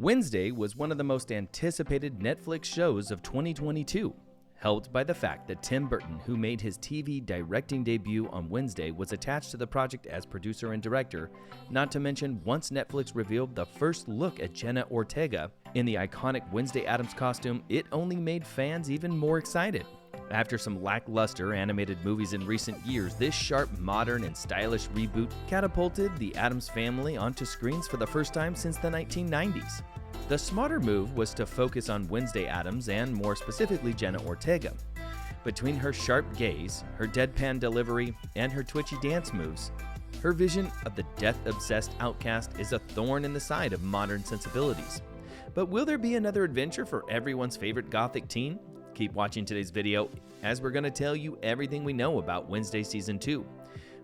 Wednesday was one of the most anticipated Netflix shows of 2022, helped by the fact that Tim Burton, who made his TV directing debut on Wednesday, was attached to the project as producer and director, not to mention once Netflix revealed the first look at Jenna Ortega in the iconic Wednesday Addams costume, it only made fans even more excited. After some lackluster animated movies in recent years, this sharp, modern, and stylish reboot catapulted the Addams Family onto screens for the first time since the 1990s. The smarter move was to focus on Wednesday Addams and, more specifically, Jenna Ortega. Between her sharp gaze, her deadpan delivery, and her twitchy dance moves, her vision of the death-obsessed outcast is a thorn in the side of modern sensibilities. But will there be another adventure for everyone's favorite gothic teen? Keep watching today's video as we're going to tell you everything we know about Wednesday Season 2.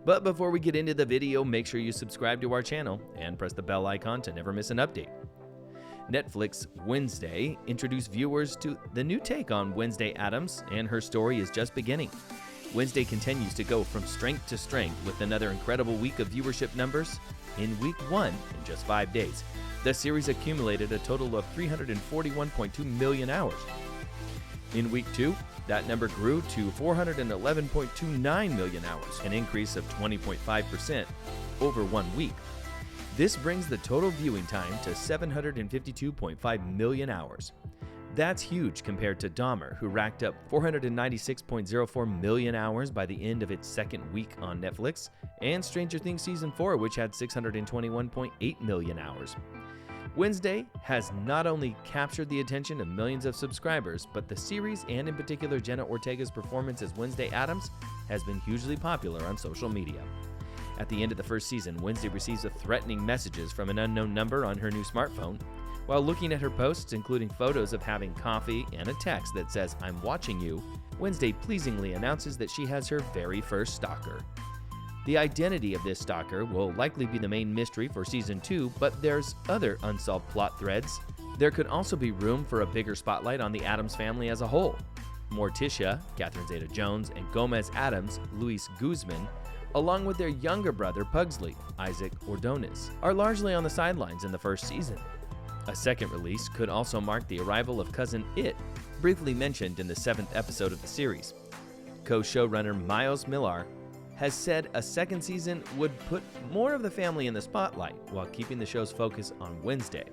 But before we get into the video, make sure you subscribe to our channel and press the bell icon to never miss an update. Netflix Wednesday introduced viewers to the new take on Wednesday Addams, and her story is just beginning. Wednesday continues to go from strength to strength with another incredible week of viewership numbers. In week 1, in just 5 days, the series accumulated a total of 341.2 million hours. In week 2, that number grew to 411.29 million hours, an increase of 20.5% over 1 week. This brings the total viewing time to 752.5 million hours. That's huge compared to Dahmer, who racked up 496.04 million hours by the end of its second week on Netflix, and Stranger Things Season 4, which had 621.8 million hours. Wednesday has not only captured the attention of millions of subscribers, but the series, and in particular Jenna Ortega's performance as Wednesday Addams, has been hugely popular on social media. At the end of the first season, Wednesday receives threatening messages from an unknown number on her new smartphone. While looking at her posts, including photos of having coffee and a text that says, "I'm watching you," Wednesday pleasingly announces that she has her very first stalker. The identity of this stalker will likely be the main mystery for Season 2, but there's other unsolved plot threads. There could also be room for a bigger spotlight on the Addams family as a whole. Morticia, Catherine Zeta-Jones, and Gomez Addams, Luis Guzman, along with their younger brother Pugsley, Isaac Ordonez, are largely on the sidelines in the first season. A second release could also mark the arrival of cousin It, briefly mentioned in the 7th episode of the series. Co-showrunner Miles Millar has said a second season would put more of the family in the spotlight while keeping the show's focus on Wednesday.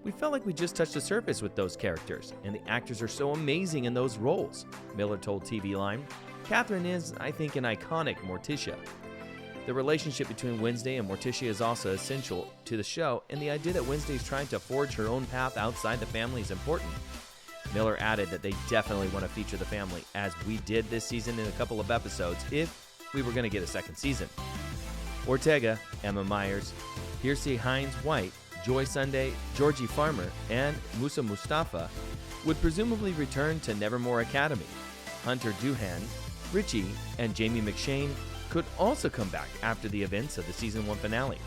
We felt like we just touched the surface with those characters, and the actors are so amazing in those roles, Miller told TV Line. Catherine is, I think, an iconic Morticia. The relationship between Wednesday and Morticia is also essential to the show, and the idea that Wednesday is trying to forge her own path outside the family is important. Miller added that they definitely want to feature the family, as we did this season in a couple of episodes, if we were going to get a second season. Ortega, Emma Myers, Hersey Hines White, Joy Sunday, Georgie Farmer, and Musa Mustafa would presumably return to Nevermore Academy. Hunter Doohan, Richie, and Jamie McShane could also come back after the events of the Season 1 finale.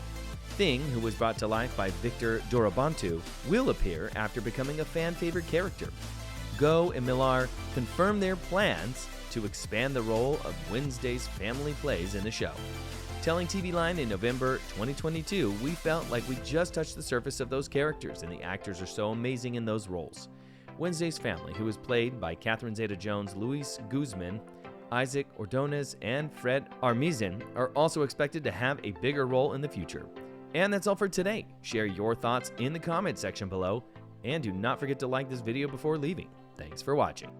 Thing, who was brought to life by Victor Dorobantu, will appear after becoming a fan-favorite character. Go and Millar confirmed their plans to expand the role of Wednesday's family plays in the show. Telling TV Line in November 2022, we felt like we just touched the surface of those characters, and the actors are so amazing in those roles. Wednesday's family, who is played by Catherine Zeta-Jones, Luis Guzman, Isaac Ordonez, and Fred Armisen, are also expected to have a bigger role in the future. And that's all for today. Share your thoughts in the comment section below, and do not forget to like this video before leaving. Thanks for watching.